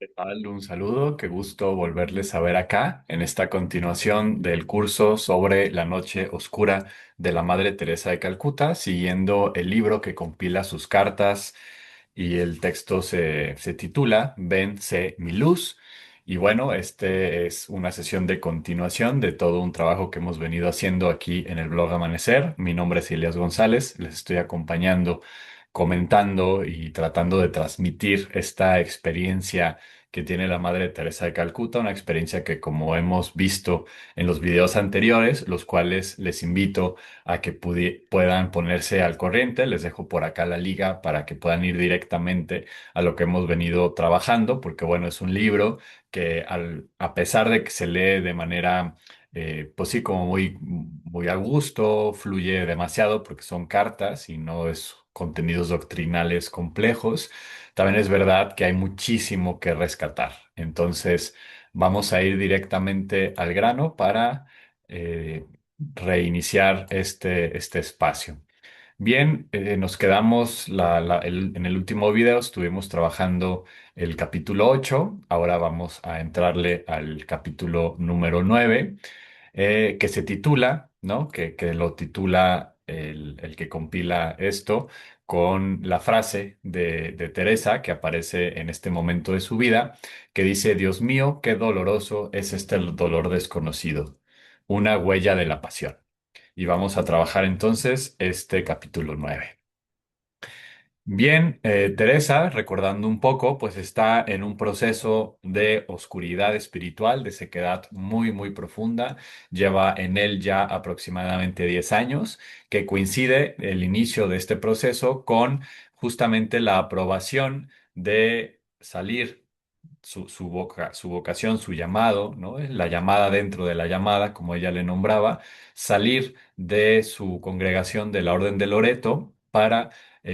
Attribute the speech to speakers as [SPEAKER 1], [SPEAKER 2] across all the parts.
[SPEAKER 1] ¿Qué tal? Un saludo, qué gusto volverles a ver acá en esta continuación del curso sobre la noche oscura de la Madre Teresa de Calcuta, siguiendo el libro que compila sus cartas y el texto se titula Ven, sé mi luz. Y bueno, este es una sesión de continuación de todo un trabajo que hemos venido haciendo aquí en el blog Amanecer. Mi nombre es Elias González, les estoy acompañando, comentando y tratando de transmitir esta experiencia que tiene la Madre Teresa de Calcuta, una experiencia que como hemos visto en los videos anteriores, los cuales les invito a que puedan ponerse al corriente. Les dejo por acá la liga para que puedan ir directamente a lo que hemos venido trabajando, porque bueno, es un libro que a pesar de que se lee de manera, pues sí, como muy a gusto, fluye demasiado porque son cartas y no es contenidos doctrinales complejos, también es verdad que hay muchísimo que rescatar. Entonces, vamos a ir directamente al grano para reiniciar este espacio. Bien, nos quedamos en el último video, estuvimos trabajando el capítulo 8. Ahora vamos a entrarle al capítulo número 9, que se titula, ¿no? Que lo titula el que compila esto con la frase de Teresa que aparece en este momento de su vida, que dice: Dios mío, qué doloroso es este dolor desconocido, una huella de la pasión. Y vamos a trabajar entonces este capítulo 9. Bien, Teresa, recordando un poco, pues está en un proceso de oscuridad espiritual, de sequedad muy profunda. Lleva en él ya aproximadamente 10 años, que coincide el inicio de este proceso con justamente la aprobación de salir su vocación, su llamado, ¿no? La llamada dentro de la llamada, como ella le nombraba, salir de su congregación de la Orden de Loreto para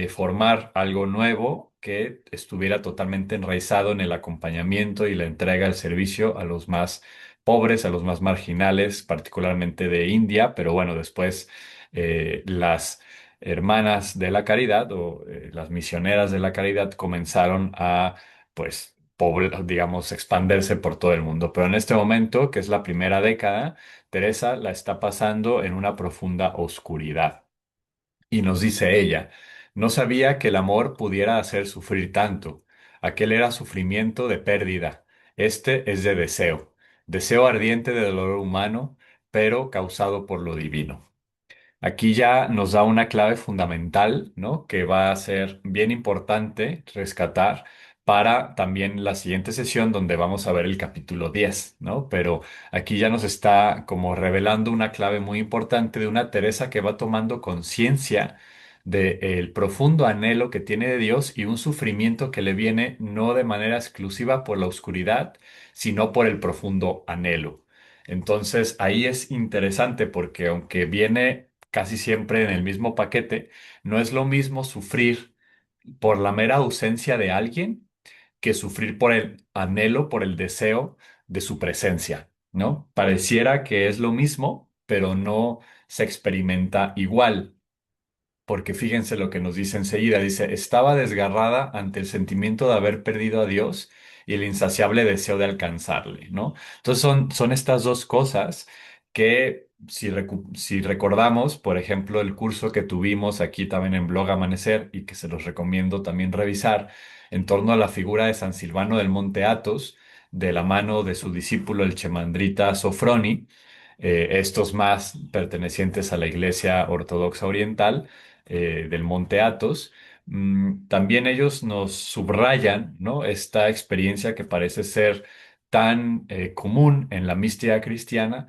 [SPEAKER 1] formar algo nuevo que estuviera totalmente enraizado en el acompañamiento y la entrega al servicio a los más pobres, a los más marginales, particularmente de India, pero bueno, después las hermanas de la caridad o las misioneras de la caridad comenzaron a, pues, digamos, expandirse por todo el mundo. Pero en este momento, que es la primera década, Teresa la está pasando en una profunda oscuridad. Y nos dice ella: no sabía que el amor pudiera hacer sufrir tanto. Aquel era sufrimiento de pérdida. Este es de deseo, deseo ardiente de dolor humano, pero causado por lo divino. Aquí ya nos da una clave fundamental, ¿no? Que va a ser bien importante rescatar para también la siguiente sesión donde vamos a ver el capítulo 10, ¿no? Pero aquí ya nos está como revelando una clave muy importante de una Teresa que va tomando conciencia del profundo anhelo que tiene de Dios y un sufrimiento que le viene no de manera exclusiva por la oscuridad, sino por el profundo anhelo. Entonces ahí es interesante porque aunque viene casi siempre en el mismo paquete, no es lo mismo sufrir por la mera ausencia de alguien que sufrir por el anhelo, por el deseo de su presencia, ¿no? Pareciera que es lo mismo, pero no se experimenta igual. Porque fíjense lo que nos dice enseguida. Dice: estaba desgarrada ante el sentimiento de haber perdido a Dios y el insaciable deseo de alcanzarle, ¿no? Entonces son estas dos cosas que si recordamos, por ejemplo, el curso que tuvimos aquí también en Blog Amanecer y que se los recomiendo también revisar en torno a la figura de San Silvano del Monte Athos, de la mano de su discípulo el chemandrita Sofroni, estos más pertenecientes a la Iglesia Ortodoxa Oriental, del Monte Athos. También ellos nos subrayan, ¿no? Esta experiencia que parece ser tan común en la mística cristiana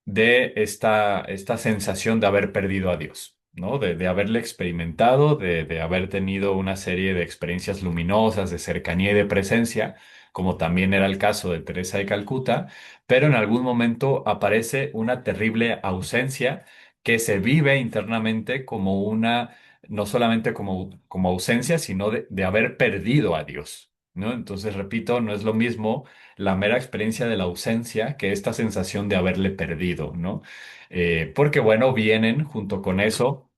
[SPEAKER 1] de esta sensación de haber perdido a Dios, ¿no? De haberle experimentado, de haber tenido una serie de experiencias luminosas, de cercanía y de presencia, como también era el caso de Teresa de Calcuta, pero en algún momento aparece una terrible ausencia que se vive internamente como una, no solamente como ausencia, sino de haber perdido a Dios, ¿no? Entonces, repito, no es lo mismo la mera experiencia de la ausencia que esta sensación de haberle perdido, ¿no? Porque bueno, vienen junto con eso.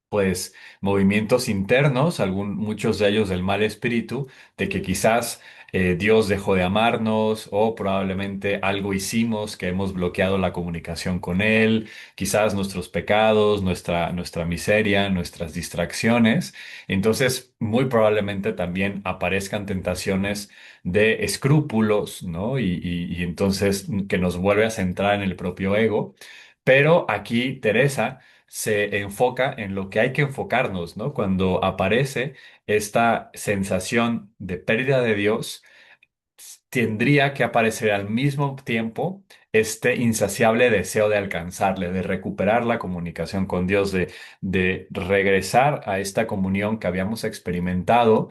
[SPEAKER 1] pues movimientos internos, muchos de ellos del mal espíritu, de que quizás Dios dejó de amarnos o probablemente algo hicimos que hemos bloqueado la comunicación con Él, quizás nuestros pecados, nuestra miseria, nuestras distracciones. Entonces, muy probablemente también aparezcan tentaciones de escrúpulos, ¿no? Y entonces que nos vuelve a centrar en el propio ego. Pero aquí Teresa se enfoca en lo que hay que enfocarnos, ¿no? Cuando aparece esta sensación de pérdida de Dios, tendría que aparecer al mismo tiempo este insaciable deseo de alcanzarle, de recuperar la comunicación con Dios, de regresar a esta comunión que habíamos experimentado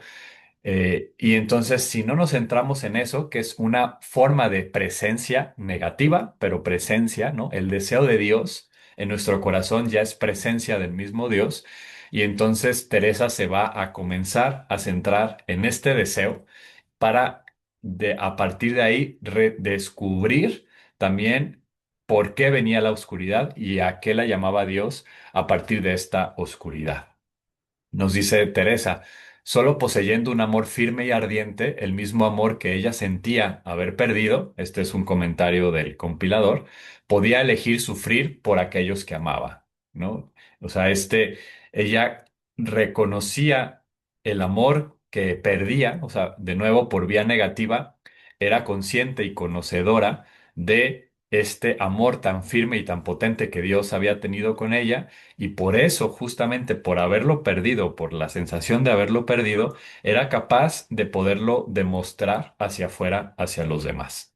[SPEAKER 1] y entonces, si no nos centramos en eso, que es una forma de presencia negativa, pero presencia, ¿no? El deseo de Dios en nuestro corazón ya es presencia del mismo Dios. Y entonces Teresa se va a comenzar a centrar en este deseo para, a partir de ahí, redescubrir también por qué venía la oscuridad y a qué la llamaba Dios a partir de esta oscuridad. Nos dice Teresa, solo poseyendo un amor firme y ardiente, el mismo amor que ella sentía haber perdido, este es un comentario del compilador, podía elegir sufrir por aquellos que amaba, ¿no? O sea, ella reconocía el amor que perdía, o sea, de nuevo por vía negativa, era consciente y conocedora de este amor tan firme y tan potente que Dios había tenido con ella y por eso, justamente por haberlo perdido, por la sensación de haberlo perdido, era capaz de poderlo demostrar hacia afuera, hacia los demás.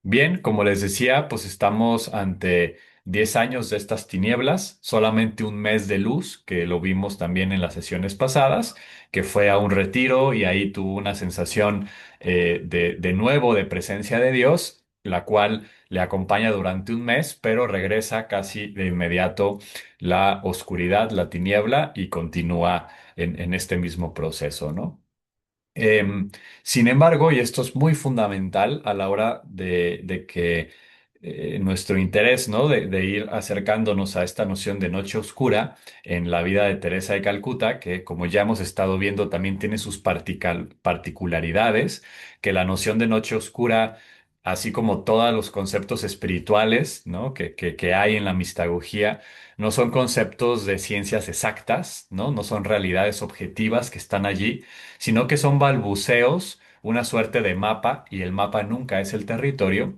[SPEAKER 1] Bien, como les decía, pues estamos ante 10 años de estas tinieblas, solamente un mes de luz, que lo vimos también en las sesiones pasadas, que fue a un retiro y ahí tuvo una sensación de nuevo de presencia de Dios, la cual le acompaña durante un mes, pero regresa casi de inmediato la oscuridad, la tiniebla y continúa en este mismo proceso, ¿no? Em, Sin embargo, y esto es muy fundamental a la hora de que nuestro interés, ¿no? De ir acercándonos a esta noción de noche oscura en la vida de Teresa de Calcuta, que como ya hemos estado viendo también tiene sus particularidades, que la noción de noche oscura, así como todos los conceptos espirituales, ¿no? Que hay en la mistagogía, no son conceptos de ciencias exactas, ¿no? No son realidades objetivas que están allí sino que son balbuceos, una suerte de mapa, y el mapa nunca es el territorio,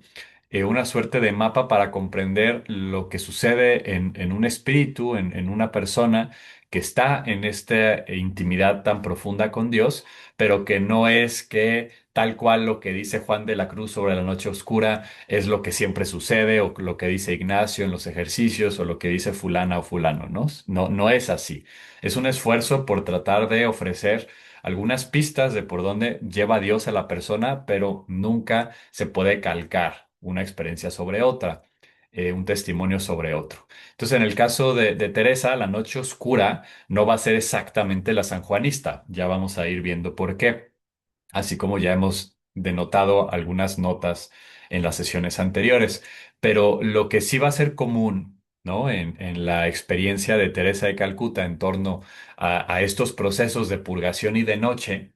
[SPEAKER 1] una suerte de mapa para comprender lo que sucede en un espíritu, en una persona que está en esta intimidad tan profunda con Dios, pero que no es que tal cual lo que dice Juan de la Cruz sobre la noche oscura es lo que siempre sucede, o lo que dice Ignacio en los ejercicios, o lo que dice fulana o fulano, ¿no? No, no es así. Es un esfuerzo por tratar de ofrecer algunas pistas de por dónde lleva Dios a la persona, pero nunca se puede calcar una experiencia sobre otra, un testimonio sobre otro. Entonces, en el caso de Teresa, la noche oscura no va a ser exactamente la sanjuanista. Ya vamos a ir viendo por qué, así como ya hemos denotado algunas notas en las sesiones anteriores. Pero lo que sí va a ser común, ¿no? En la experiencia de Teresa de Calcuta en torno a estos procesos de purgación y de noche,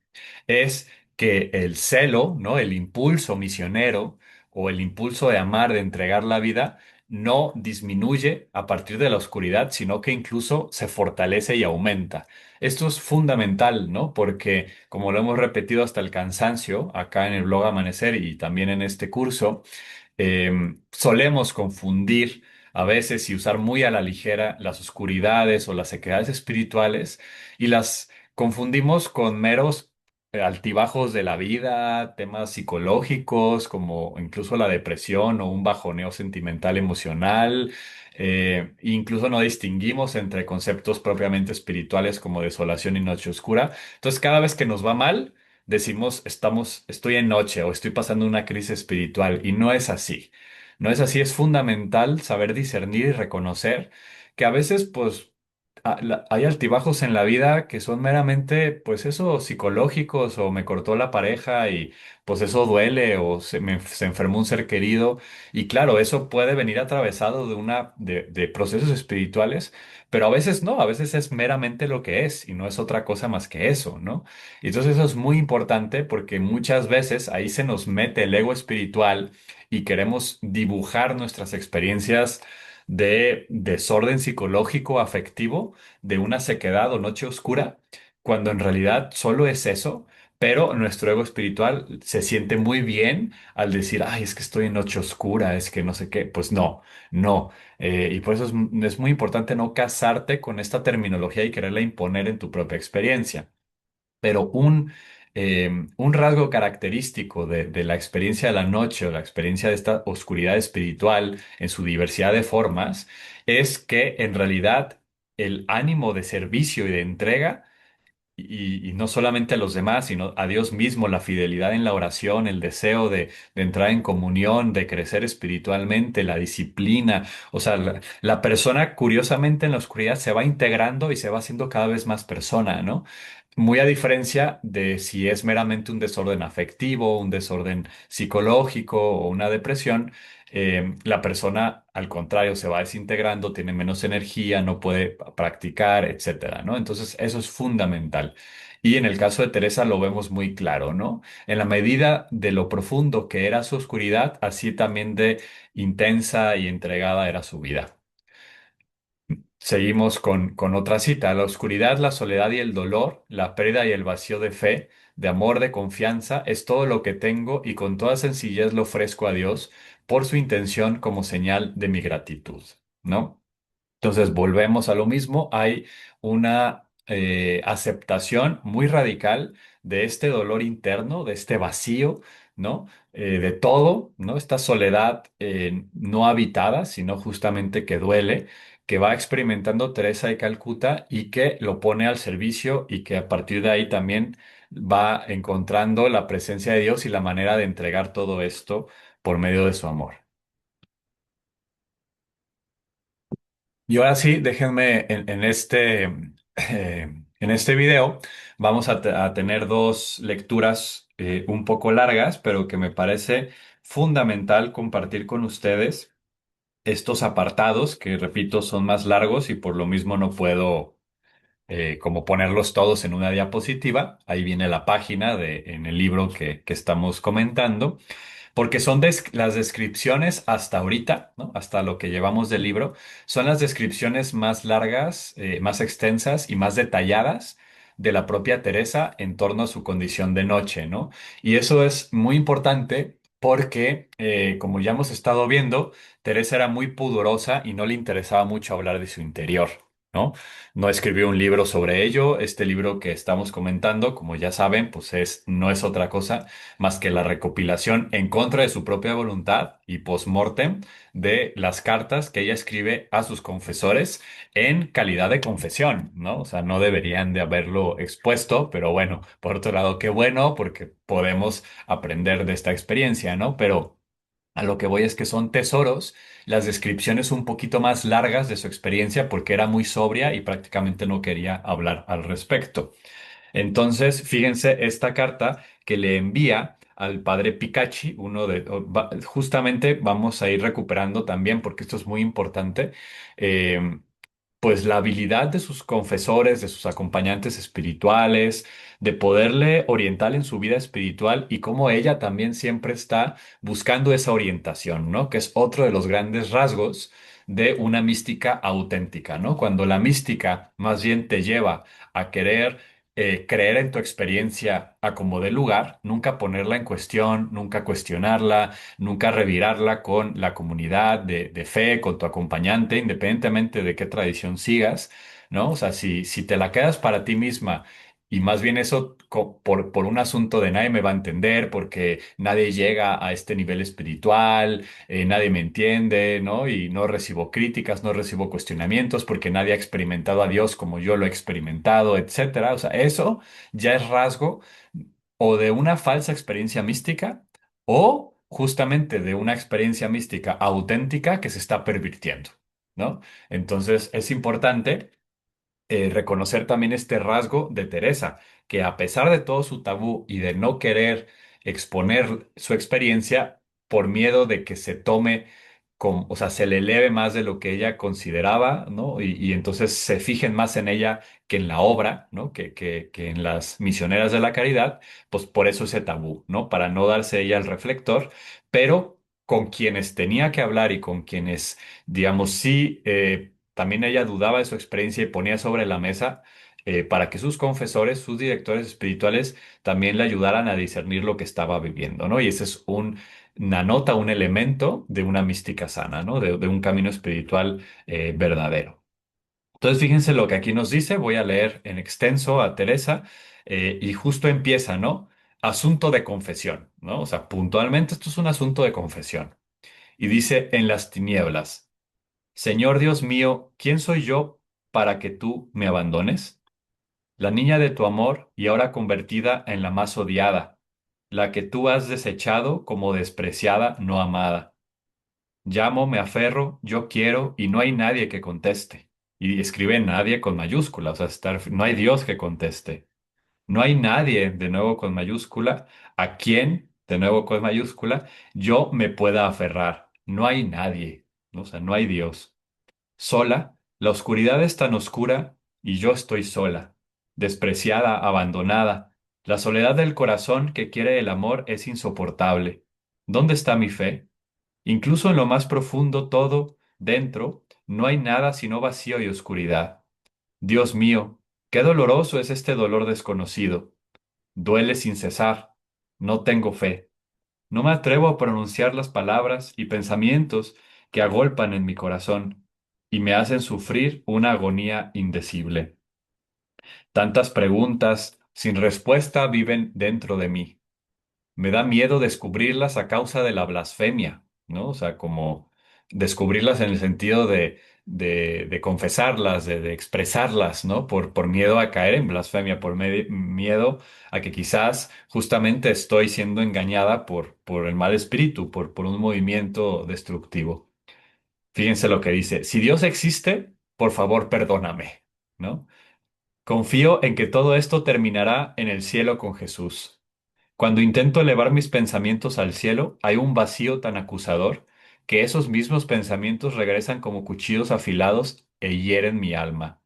[SPEAKER 1] es que el celo, ¿no? El impulso misionero o el impulso de amar, de entregar la vida, no disminuye a partir de la oscuridad, sino que incluso se fortalece y aumenta. Esto es fundamental, ¿no? Porque como lo hemos repetido hasta el cansancio acá en el blog Amanecer y también en este curso, solemos confundir a veces y usar muy a la ligera las oscuridades o las sequedades espirituales y las confundimos con meros altibajos de la vida, temas psicológicos como incluso la depresión o un bajoneo sentimental emocional. Incluso no distinguimos entre conceptos propiamente espirituales como desolación y noche oscura. Entonces, cada vez que nos va mal, decimos, estoy en noche o estoy pasando una crisis espiritual y no es así. No es así, es fundamental saber discernir y reconocer que a veces, pues, hay altibajos en la vida que son meramente, pues eso, psicológicos, o me cortó la pareja y pues eso duele, o se enfermó un ser querido. Y claro, eso puede venir atravesado de procesos espirituales, pero a veces no, a veces es meramente lo que es y no es otra cosa más que eso, ¿no? Y entonces eso es muy importante porque muchas veces ahí se nos mete el ego espiritual y queremos dibujar nuestras experiencias de desorden psicológico afectivo, de una sequedad o noche oscura, cuando en realidad solo es eso, pero nuestro ego espiritual se siente muy bien al decir, ay, es que estoy en noche oscura, es que no sé qué. Pues no, no. Y por eso es muy importante no casarte con esta terminología y quererla imponer en tu propia experiencia. Pero un rasgo característico de la experiencia de la noche o la experiencia de esta oscuridad espiritual en su diversidad de formas es que en realidad el ánimo de servicio y de entrega, y no solamente a los demás, sino a Dios mismo, la fidelidad en la oración, el deseo de entrar en comunión, de crecer espiritualmente, la disciplina. O sea, la persona curiosamente en la oscuridad se va integrando y se va haciendo cada vez más persona, ¿no? Muy a diferencia de si es meramente un desorden afectivo, un desorden psicológico o una depresión. La persona, al contrario, se va desintegrando, tiene menos energía, no puede practicar, etcétera, ¿no? Entonces, eso es fundamental. Y en el caso de Teresa lo vemos muy claro, ¿no? En la medida de lo profundo que era su oscuridad, así también de intensa y entregada era su vida. Seguimos con otra cita. La oscuridad, la soledad y el dolor, la pérdida y el vacío de fe, de amor, de confianza, es todo lo que tengo y con toda sencillez lo ofrezco a Dios por su intención como señal de mi gratitud, ¿no? Entonces, volvemos a lo mismo. Hay una aceptación muy radical de este dolor interno, de este vacío, ¿no? De todo, ¿no? Esta soledad no habitada, sino justamente que duele, que va experimentando Teresa de Calcuta y que lo pone al servicio y que a partir de ahí también va encontrando la presencia de Dios y la manera de entregar todo esto por medio de su amor. Y ahora sí, déjenme en este video vamos a tener dos lecturas un poco largas, pero que me parece fundamental compartir con ustedes estos apartados que, repito, son más largos y por lo mismo no puedo como ponerlos todos en una diapositiva. Ahí viene la página en el libro que estamos comentando. Porque son las descripciones hasta ahorita, ¿no? Hasta lo que llevamos del libro, son las descripciones más largas, más extensas y más detalladas de la propia Teresa en torno a su condición de noche, ¿no? Y eso es muy importante porque, como ya hemos estado viendo, Teresa era muy pudorosa y no le interesaba mucho hablar de su interior, ¿no? No escribió un libro sobre ello. Este libro que estamos comentando, como ya saben, pues no es otra cosa más que la recopilación en contra de su propia voluntad y post-mortem de las cartas que ella escribe a sus confesores en calidad de confesión, ¿no? O sea, no deberían de haberlo expuesto, pero bueno, por otro lado, qué bueno, porque podemos aprender de esta experiencia, ¿no? Pero a lo que voy es que son tesoros, las descripciones un poquito más largas de su experiencia porque era muy sobria y prácticamente no quería hablar al respecto. Entonces, fíjense esta carta que le envía al padre Picacci, justamente vamos a ir recuperando también, porque esto es muy importante, eh, pues la habilidad de sus confesores, de sus acompañantes espirituales, de poderle orientar en su vida espiritual y cómo ella también siempre está buscando esa orientación, ¿no? Que es otro de los grandes rasgos de una mística auténtica, ¿no? Cuando la mística más bien te lleva a querer creer en tu experiencia a como dé lugar, nunca ponerla en cuestión, nunca cuestionarla, nunca revirarla con la comunidad de fe, con tu acompañante, independientemente de qué tradición sigas, ¿no? O sea, si te la quedas para ti misma y más bien eso por un asunto de nadie me va a entender, porque nadie llega a este nivel espiritual, nadie me entiende, ¿no? Y no recibo críticas, no recibo cuestionamientos porque nadie ha experimentado a Dios como yo lo he experimentado, etcétera. O sea, eso ya es rasgo o de una falsa experiencia mística o justamente de una experiencia mística auténtica que se está pervirtiendo, ¿no? Entonces es importante. reconocer también este rasgo de Teresa, que a pesar de todo su tabú y de no querer exponer su experiencia por miedo de que se tome, o sea, se le eleve más de lo que ella consideraba, ¿no? Y entonces se fijen más en ella que en la obra, ¿no? Que en las misioneras de la caridad, pues por eso ese tabú, ¿no? Para no darse ella el reflector, pero con quienes tenía que hablar y con quienes, digamos, sí, también ella dudaba de su experiencia y ponía sobre la mesa para que sus confesores, sus directores espirituales, también le ayudaran a discernir lo que estaba viviendo, ¿no? Y ese es una nota, un elemento de una mística sana, ¿no? De un camino espiritual verdadero. Entonces, fíjense lo que aquí nos dice, voy a leer en extenso a Teresa y justo empieza, ¿no? Asunto de confesión, ¿no? O sea, puntualmente esto es un asunto de confesión. Y dice, en las tinieblas. Señor Dios mío, ¿quién soy yo para que tú me abandones? La niña de tu amor y ahora convertida en la más odiada, la que tú has desechado como despreciada, no amada. Llamo, me aferro, yo quiero y no hay nadie que conteste. Y escribe nadie con mayúscula, o sea, no hay Dios que conteste. No hay nadie, de nuevo con mayúscula, a quien, de nuevo con mayúscula, yo me pueda aferrar. No hay nadie, ¿no? O sea, no hay Dios. Sola, la oscuridad es tan oscura y yo estoy sola, despreciada, abandonada. La soledad del corazón que quiere el amor es insoportable. ¿Dónde está mi fe? Incluso en lo más profundo, todo, dentro, no hay nada sino vacío y oscuridad. Dios mío, qué doloroso es este dolor desconocido. Duele sin cesar. No tengo fe. No me atrevo a pronunciar las palabras y pensamientos que agolpan en mi corazón y me hacen sufrir una agonía indecible. Tantas preguntas sin respuesta viven dentro de mí. Me da miedo descubrirlas a causa de la blasfemia, ¿no? O sea, como descubrirlas en el sentido de confesarlas, de expresarlas, ¿no? Por miedo a caer en blasfemia, miedo a que quizás justamente estoy siendo engañada por el mal espíritu, por un movimiento destructivo. Fíjense lo que dice, si Dios existe, por favor, perdóname, ¿no? Confío en que todo esto terminará en el cielo con Jesús. Cuando intento elevar mis pensamientos al cielo, hay un vacío tan acusador que esos mismos pensamientos regresan como cuchillos afilados e hieren mi alma.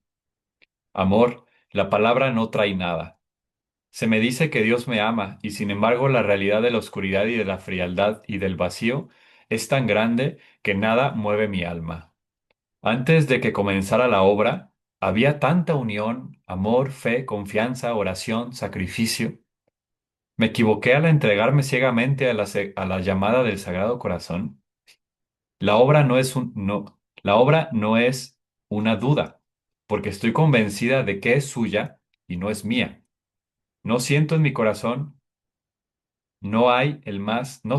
[SPEAKER 1] Amor, la palabra no trae nada. Se me dice que Dios me ama y sin embargo la realidad de la oscuridad y de la frialdad y del vacío es tan grande que nada mueve mi alma. Antes de que comenzara la obra, había tanta unión, amor, fe, confianza, oración, sacrificio. ¿Me equivoqué al entregarme ciegamente a la llamada del Sagrado Corazón? La obra no es una duda, porque estoy convencida de que es suya y no es mía. No siento en mi corazón, no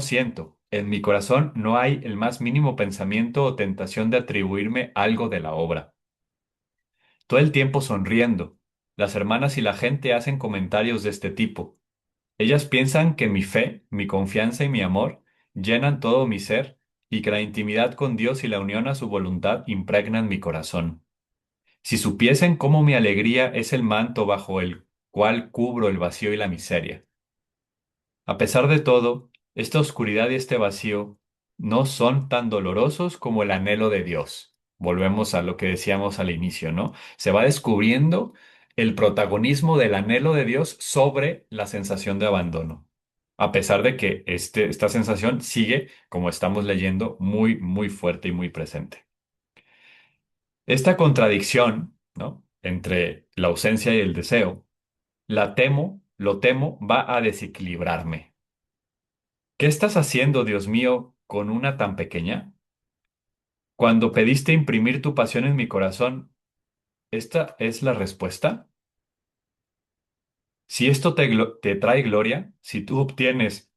[SPEAKER 1] siento. En mi corazón no hay el más mínimo pensamiento o tentación de atribuirme algo de la obra. Todo el tiempo sonriendo, las hermanas y la gente hacen comentarios de este tipo. Ellas piensan que mi fe, mi confianza y mi amor llenan todo mi ser y que la intimidad con Dios y la unión a su voluntad impregnan mi corazón. Si supiesen cómo mi alegría es el manto bajo el cual cubro el vacío y la miseria. A pesar de todo, esta oscuridad y este vacío no son tan dolorosos como el anhelo de Dios. Volvemos a lo que decíamos al inicio, ¿no? Se va descubriendo el protagonismo del anhelo de Dios sobre la sensación de abandono. A pesar de que esta sensación sigue, como estamos leyendo, muy, muy fuerte y muy presente. Esta contradicción, ¿no? Entre la ausencia y el deseo, lo temo, va a desequilibrarme. ¿Qué estás haciendo, Dios mío, con una tan pequeña? Cuando pediste imprimir tu pasión en mi corazón, ¿esta es la respuesta? Si esto te trae gloria, si tú obtienes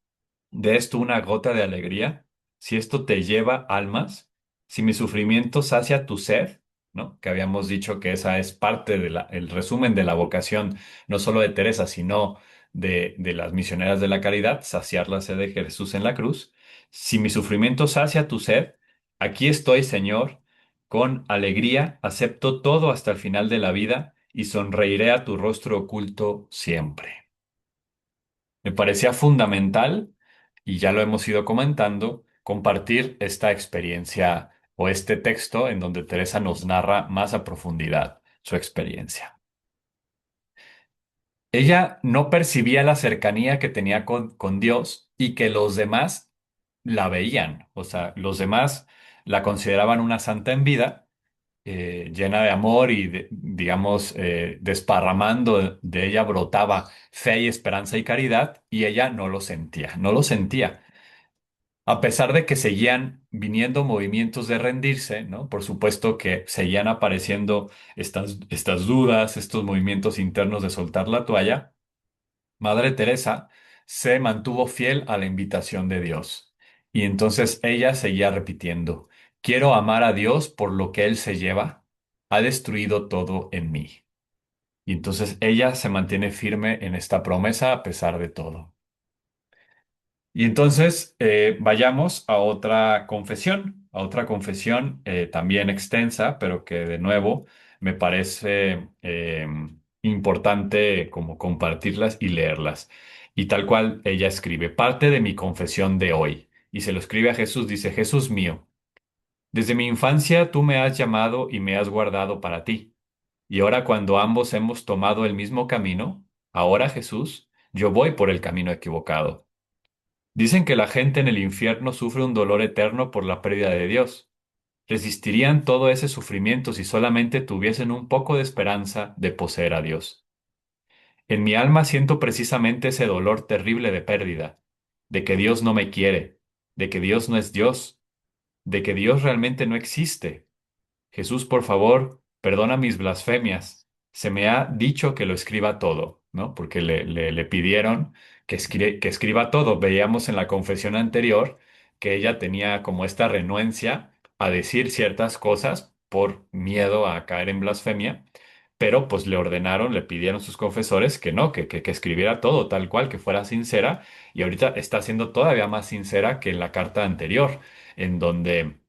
[SPEAKER 1] de esto una gota de alegría, si esto te lleva almas, si mi sufrimiento sacia tu sed, ¿no? Que habíamos dicho que esa es parte el resumen de la vocación, no solo de Teresa, sino de las misioneras de la caridad, saciar la sed de Jesús en la cruz. Si mi sufrimiento sacia tu sed, aquí estoy, Señor, con alegría, acepto todo hasta el final de la vida y sonreiré a tu rostro oculto siempre. Me parecía fundamental, y ya lo hemos ido comentando, compartir esta experiencia o este texto en donde Teresa nos narra más a profundidad su experiencia. Ella no percibía la cercanía que tenía con Dios y que los demás la veían. O sea, los demás la consideraban una santa en vida, llena de amor y, digamos, desparramando de ella brotaba fe y esperanza y caridad, y ella no lo sentía, no lo sentía. A pesar de que seguían viniendo movimientos de rendirse, ¿no? Por supuesto que seguían apareciendo estas dudas, estos movimientos internos de soltar la toalla. Madre Teresa se mantuvo fiel a la invitación de Dios. Y entonces ella seguía repitiendo, quiero amar a Dios por lo que Él se lleva, ha destruido todo en mí. Y entonces ella se mantiene firme en esta promesa a pesar de todo. Y entonces vayamos a otra confesión también extensa, pero que de nuevo me parece importante como compartirlas y leerlas. Y tal cual ella escribe, parte de mi confesión de hoy. Y se lo escribe a Jesús, dice, Jesús mío, desde mi infancia tú me has llamado y me has guardado para ti. Y ahora cuando ambos hemos tomado el mismo camino, ahora Jesús, yo voy por el camino equivocado. Dicen que la gente en el infierno sufre un dolor eterno por la pérdida de Dios. Resistirían todo ese sufrimiento si solamente tuviesen un poco de esperanza de poseer a Dios. En mi alma siento precisamente ese dolor terrible de pérdida, de que Dios no me quiere, de que Dios no es Dios, de que Dios realmente no existe. Jesús, por favor, perdona mis blasfemias. Se me ha dicho que lo escriba todo, ¿no? Porque le pidieron que escriba todo. Veíamos en la confesión anterior que ella tenía como esta renuencia a decir ciertas cosas por miedo a caer en blasfemia, pero pues le ordenaron, le pidieron sus confesores que no, que escribiera todo tal cual, que fuera sincera, y ahorita está siendo todavía más sincera que en la carta anterior, en donde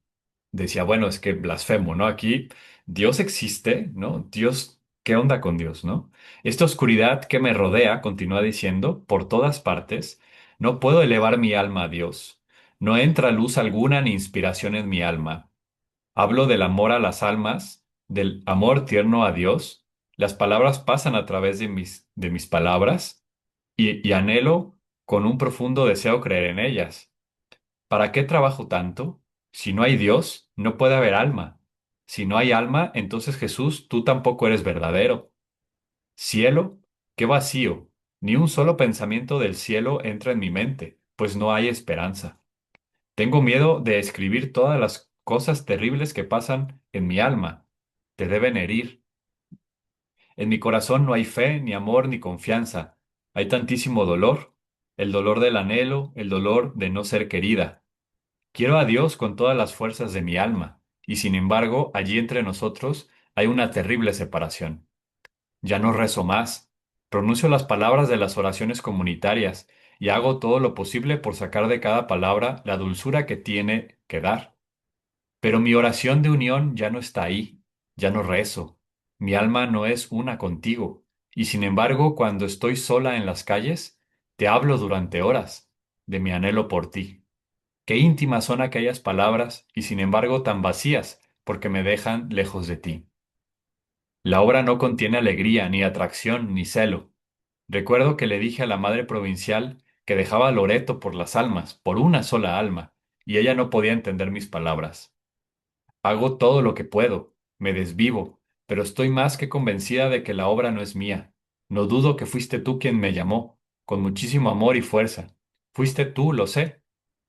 [SPEAKER 1] decía, bueno, es que blasfemo, ¿no? Aquí Dios existe, ¿no? Dios, ¿qué onda con Dios, ¿no? Esta oscuridad que me rodea, continúa diciendo, por todas partes, no puedo elevar mi alma a Dios. No entra luz alguna ni inspiración en mi alma. Hablo del amor a las almas, del amor tierno a Dios. Las palabras pasan a través de mis palabras y anhelo con un profundo deseo creer en ellas. ¿Para qué trabajo tanto? Si no hay Dios, no puede haber alma. Si no hay alma, entonces Jesús, tú tampoco eres verdadero. Cielo, qué vacío. Ni un solo pensamiento del cielo entra en mi mente, pues no hay esperanza. Tengo miedo de escribir todas las cosas terribles que pasan en mi alma. Te deben herir. En mi corazón no hay fe, ni amor, ni confianza. Hay tantísimo dolor, el dolor del anhelo, el dolor de no ser querida. Quiero a Dios con todas las fuerzas de mi alma, y sin embargo, allí entre nosotros hay una terrible separación. Ya no rezo más, pronuncio las palabras de las oraciones comunitarias y hago todo lo posible por sacar de cada palabra la dulzura que tiene que dar. Pero mi oración de unión ya no está ahí, ya no rezo, mi alma no es una contigo, y sin embargo, cuando estoy sola en las calles, te hablo durante horas de mi anhelo por ti. Qué íntimas son aquellas palabras y sin embargo tan vacías, porque me dejan lejos de ti. La obra no contiene alegría, ni atracción, ni celo. Recuerdo que le dije a la madre provincial que dejaba Loreto por las almas, por una sola alma, y ella no podía entender mis palabras. Hago todo lo que puedo, me desvivo, pero estoy más que convencida de que la obra no es mía. No dudo que fuiste tú quien me llamó, con muchísimo amor y fuerza. Fuiste tú, lo sé.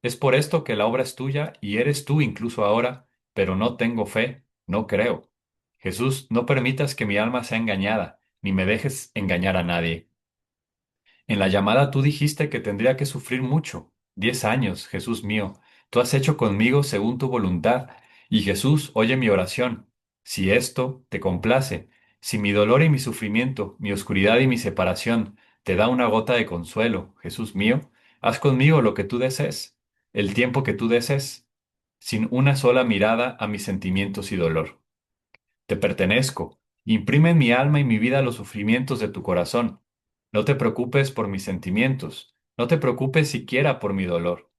[SPEAKER 1] Es por esto que la obra es tuya y eres tú incluso ahora, pero no tengo fe, no creo. Jesús, no permitas que mi alma sea engañada, ni me dejes engañar a nadie. En la llamada tú dijiste que tendría que sufrir mucho. 10 años, Jesús mío. Tú has hecho conmigo según tu voluntad. Y Jesús, oye mi oración. Si esto te complace, si mi dolor y mi sufrimiento, mi oscuridad y mi separación te da una gota de consuelo, Jesús mío, haz conmigo lo que tú desees, el tiempo que tú desees, sin una sola mirada a mis sentimientos y dolor. Te pertenezco, Imprime en mi alma y mi vida los sufrimientos de tu corazón. No te preocupes por mis sentimientos. No te preocupes siquiera por mi dolor.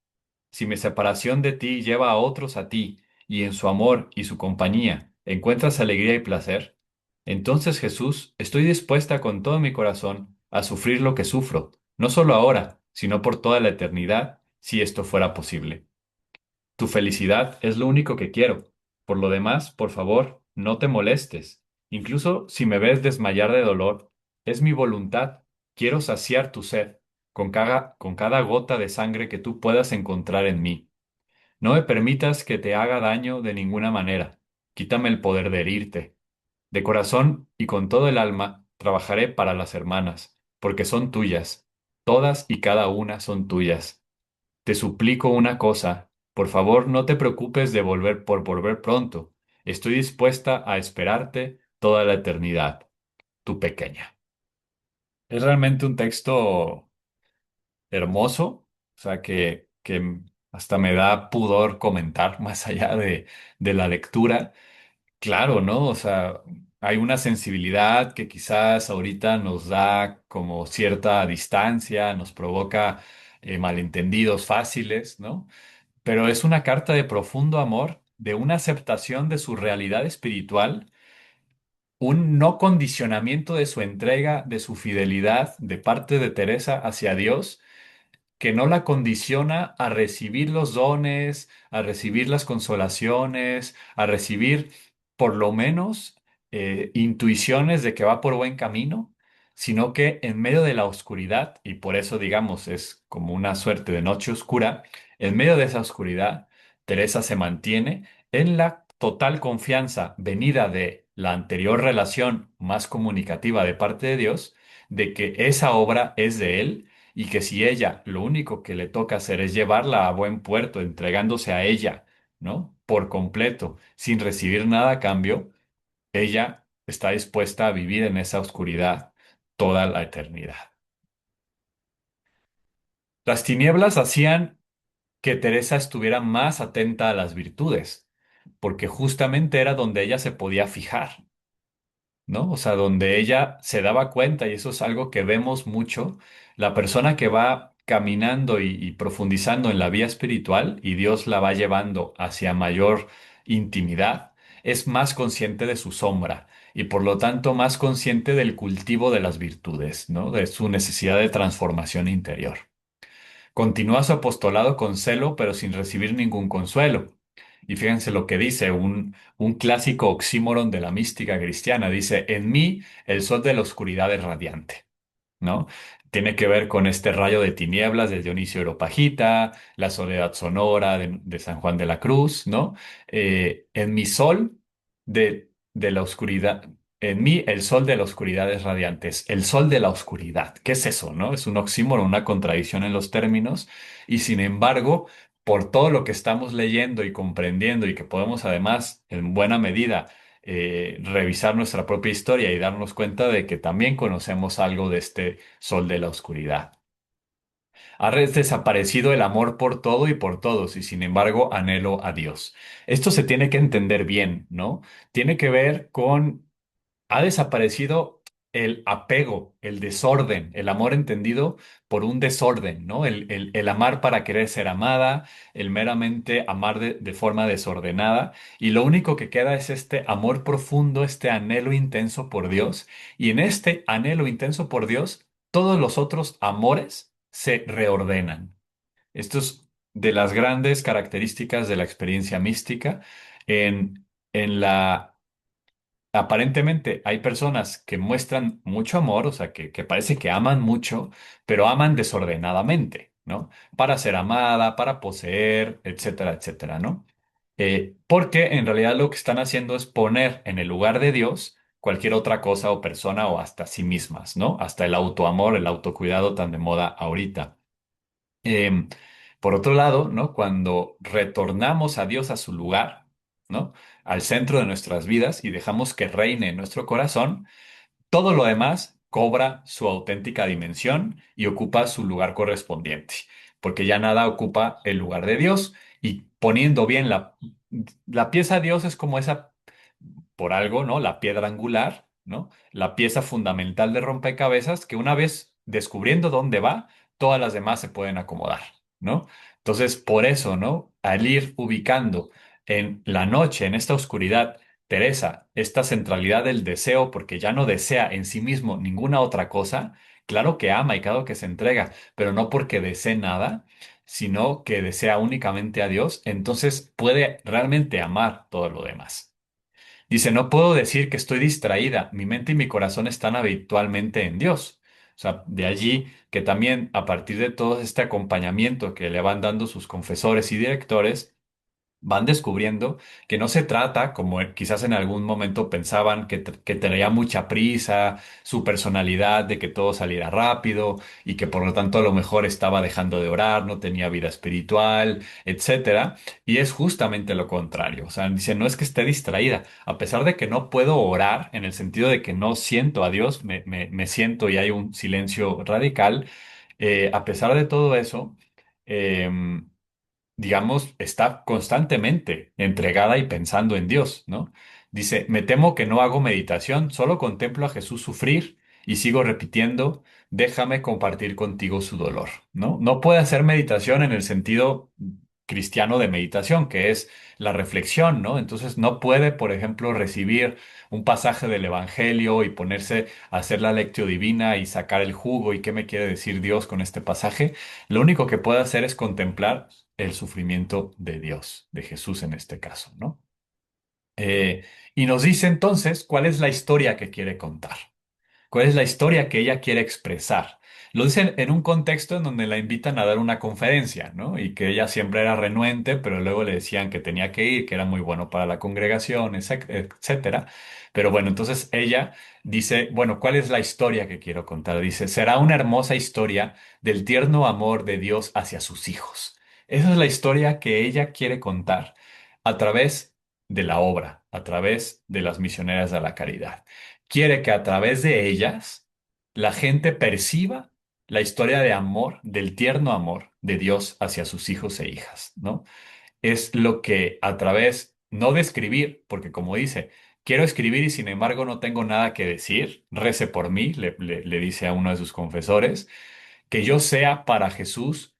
[SPEAKER 1] Si mi separación de ti lleva a otros a ti, y en su amor y su compañía encuentras alegría y placer, entonces Jesús, estoy dispuesta con todo mi corazón a sufrir lo que sufro, no solo ahora, sino por toda la eternidad, si esto fuera posible. Tu felicidad es lo único que quiero. Por lo demás, por favor, no te molestes. Incluso si me ves desmayar de dolor, es mi voluntad. Quiero saciar tu sed con cada gota de sangre que tú puedas encontrar en mí. No me permitas que te haga daño de ninguna manera. Quítame el poder de herirte. De corazón y con todo el alma, trabajaré para las hermanas, porque son tuyas. Todas y cada una son tuyas. Te suplico una cosa, por favor, no te preocupes de volver por volver pronto. Estoy dispuesta a esperarte toda la eternidad, tu pequeña. Es realmente un texto hermoso, o sea, que hasta me da pudor comentar más allá de la lectura. Claro, ¿no? O sea, hay una sensibilidad que quizás ahorita nos da como cierta distancia, nos provoca malentendidos fáciles, ¿no? Pero es una carta de profundo amor, de una aceptación de su realidad espiritual, un no condicionamiento de su entrega, de su fidelidad de parte de Teresa hacia Dios, que no la condiciona a recibir los dones, a recibir las consolaciones, a recibir por lo menos intuiciones de que va por buen camino, sino que en medio de la oscuridad, y por eso digamos es como una suerte de noche oscura, en medio de esa oscuridad, Teresa se mantiene en la total confianza venida de la anterior relación más comunicativa de parte de Dios, de que esa obra es de Él y que si ella lo único que le toca hacer es llevarla a buen puerto, entregándose a ella, ¿no? Por completo, sin recibir nada a cambio, ella está dispuesta a vivir en esa oscuridad toda la eternidad. Las tinieblas hacían que Teresa estuviera más atenta a las virtudes, porque justamente era donde ella se podía fijar. ¿No? O sea, donde ella se daba cuenta, y eso es algo que vemos mucho, la persona que va caminando y profundizando en la vía espiritual y Dios la va llevando hacia mayor intimidad, es más consciente de su sombra y por lo tanto más consciente del cultivo de las virtudes, ¿no? De su necesidad de transformación interior. Continúa su apostolado con celo, pero sin recibir ningún consuelo. Y fíjense lo que dice un clásico oxímoron de la mística cristiana. Dice, en mí el sol de la oscuridad es radiante. ¿No? Tiene que ver con este rayo de tinieblas de Dionisio Areopagita, la soledad sonora de San Juan de la Cruz, ¿no? En mi sol de la oscuridad, en mí el sol de la oscuridad es radiante, es el sol de la oscuridad. ¿Qué es eso, no? Es un oxímoron, una contradicción en los términos, y sin embargo, por todo lo que estamos leyendo y comprendiendo y que podemos además, en buena medida, revisar nuestra propia historia y darnos cuenta de que también conocemos algo de este sol de la oscuridad. Ha desaparecido el amor por todo y por todos, y sin embargo anhelo a Dios. Esto se tiene que entender bien, ¿no? Tiene que ver con ha desaparecido el apego, el desorden, el amor entendido por un desorden, ¿no? El amar para querer ser amada, el meramente amar de forma desordenada, y lo único que queda es este amor profundo, este anhelo intenso por Dios, y en este anhelo intenso por Dios, todos los otros amores se reordenan. Esto es de las grandes características de la experiencia mística en la aparentemente hay personas que muestran mucho amor, o sea, que parece que aman mucho, pero aman desordenadamente, ¿no? Para ser amada, para poseer, etcétera, etcétera, ¿no? Porque en realidad lo que están haciendo es poner en el lugar de Dios cualquier otra cosa o persona o hasta sí mismas, ¿no? Hasta el autoamor, el autocuidado tan de moda ahorita. Em, por otro lado, ¿no? Cuando retornamos a Dios a su lugar, ¿no? Al centro de nuestras vidas y dejamos que reine en nuestro corazón, todo lo demás cobra su auténtica dimensión y ocupa su lugar correspondiente, porque ya nada ocupa el lugar de Dios y poniendo bien la pieza de Dios es como esa, por algo, ¿no? La piedra angular. ¿no? La pieza fundamental de rompecabezas que una vez descubriendo dónde va, todas las demás se pueden acomodar, ¿no? Entonces, por eso, ¿no? Al ir ubicando en la noche, en esta oscuridad, Teresa, esta centralidad del deseo, porque ya no desea en sí mismo ninguna otra cosa, claro que ama y claro que se entrega, pero no porque desee nada, sino que desea únicamente a Dios, entonces puede realmente amar todo lo demás. Dice, no puedo decir que estoy distraída, mi mente y mi corazón están habitualmente en Dios. O sea, de allí que también a partir de todo este acompañamiento que le van dando sus confesores y directores, van descubriendo que no se trata, como quizás en algún momento pensaban, que tenía mucha prisa, su personalidad, de que todo saliera rápido y que por lo tanto a lo mejor estaba dejando de orar, no tenía vida espiritual, etcétera. Y es justamente lo contrario. O sea, dice, no es que esté distraída, a pesar de que no puedo orar, en el sentido de que no siento a Dios, me siento y hay un silencio radical, a pesar de todo eso, em, digamos, está constantemente entregada y pensando en Dios, ¿no? Dice, me temo que no hago meditación, solo contemplo a Jesús sufrir y sigo repitiendo, déjame compartir contigo su dolor, ¿no? No puede hacer meditación en el sentido cristiano de meditación, que es la reflexión, ¿no? Entonces no puede, por ejemplo, recibir un pasaje del Evangelio y ponerse a hacer la lectio divina y sacar el jugo y qué me quiere decir Dios con este pasaje. Lo único que puede hacer es contemplar el sufrimiento de Dios, de Jesús en este caso, ¿no? Y nos dice entonces cuál es la historia que quiere contar. ¿Cuál es la historia que ella quiere expresar? Lo dicen en un contexto en donde la invitan a dar una conferencia, ¿no? Y que ella siempre era renuente, pero luego le decían que tenía que ir, que era muy bueno para la congregación, etcétera. Pero bueno, entonces ella dice, bueno, ¿cuál es la historia que quiero contar? Dice, será una hermosa historia del tierno amor de Dios hacia sus hijos. Esa es la historia que ella quiere contar a través de la obra, a través de las misioneras de la caridad. Quiere que a través de ellas la gente perciba la historia de amor, del tierno amor de Dios hacia sus hijos e hijas, ¿no? Es lo que a través, no de escribir, porque como dice, quiero escribir y sin embargo no tengo nada que decir, rece por mí, le dice a uno de sus confesores, que yo sea para Jesús,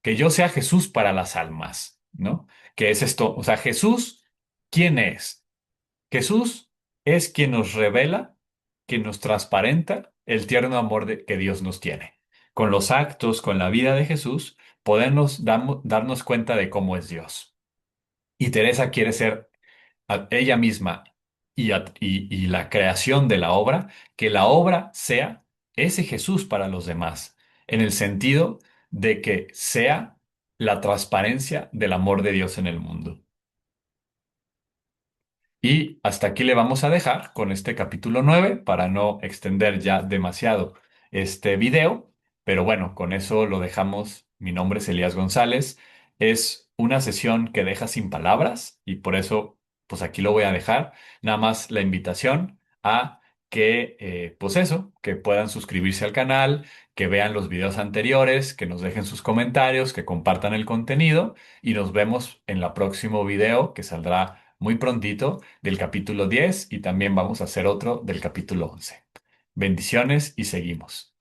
[SPEAKER 1] que yo sea Jesús para las almas, ¿no? Que es esto, o sea, Jesús, ¿quién es? Jesús es quien nos revela, quien nos transparenta el tierno amor que Dios nos tiene. Con los actos, con la vida de Jesús, podemos darnos cuenta de cómo es Dios. Y Teresa quiere ser a ella misma y la creación de la obra, que la obra sea ese Jesús para los demás, en el sentido de que sea la transparencia del amor de Dios en el mundo. Y hasta aquí le vamos a dejar con este capítulo 9 para no extender ya demasiado este video. Pero bueno, con eso lo dejamos. Mi nombre es Elías González. Es una sesión que deja sin palabras y por eso, pues aquí lo voy a dejar. Nada más la invitación a que, pues eso, que puedan suscribirse al canal, que vean los videos anteriores, que nos dejen sus comentarios, que compartan el contenido y nos vemos en el próximo video que saldrá muy prontito del capítulo 10 y también vamos a hacer otro del capítulo 11. Bendiciones y seguimos.